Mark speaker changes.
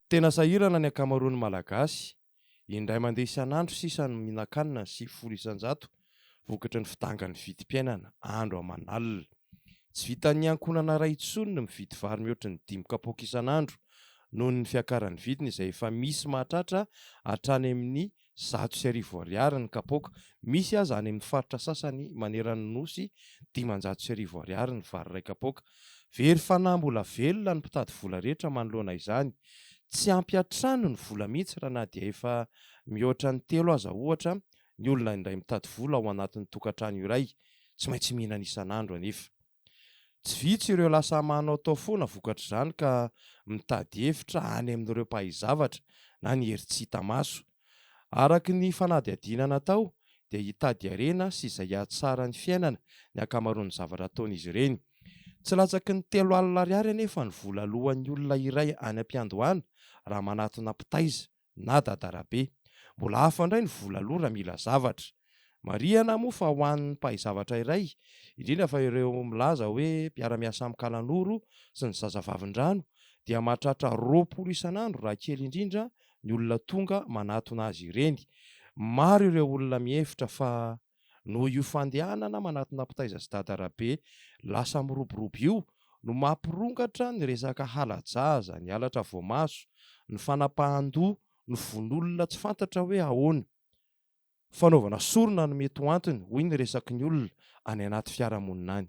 Speaker 1: Tena sahirana ny ankamaroan'ny malagasy indray mandeha isan'andro sisa ny mihinan-kanina sy 10,000 vokatry ny fidangan'ny vidim-piainana andro aman'alina. Tsy vitan'ny ankonana iray intsony ny mividy vary mihoatra ny 5 kapoaka isan'andro noho ny fiakaran'ny vidiny izay efa misy mahatratra hatrany amin'ny 100,000 ariary ny kapoaka. Misy aza any amin'ny faritra sasany manerana ny nosy 500,000 ariary ny vary iray kapoaka. Very fanahy mbola velona ny mpitady vola rehetra manoloana izany. Tsy ampy hatrany ny vola mihitsy raha na dia efa mihoatra ny 3 aza ohatra ny olona indray mitady vola ao anatin'ny tokantrano iray, tsy maintsy mihinana isan'andro anefa. Tsy vitsy ireo lasa manao tao foana vokatra izany ka mitady hevitra any amin'ireo mpahay-zavatra na ny hery tsy hita maso. Araka ny fanadihadiana natao dia hitady harena sy izay hahatsara ny fiainana ny ankamaroan'ny zavatra ataon'izy ireny. Tsy latsaky ny 3 alina ariary anefa ny vola alohan'ny olona iray any am-piandohana raha manatona mpitaiza na dadarabe. Mbola hafa indray ny vola aloha raha mila zavatra. Marihana moa fa ho an'ny mpahay-zavatra iray, indrindra fa ireo milaza hoe mpiara-miasa amin'ny kalanoro sy ny zazavavin-drano, dia mahatratra 20 isan'andro raha kely indrindra ny olona tonga manatona azy ireny. Maro ireo olona mihevitra fa noho io fandehanana manatona mpitaiza sy dadarabe lasa miroborobo io no mampirongatra ny resaka halajaza, ny halatra voamaso, ny fanapahan-doha, ny von'olona tsy fantatra hoe ahoana. Fanaovana sorona no mety ho antony, hoy ny resaky ny olona any anaty fiarahamonina any.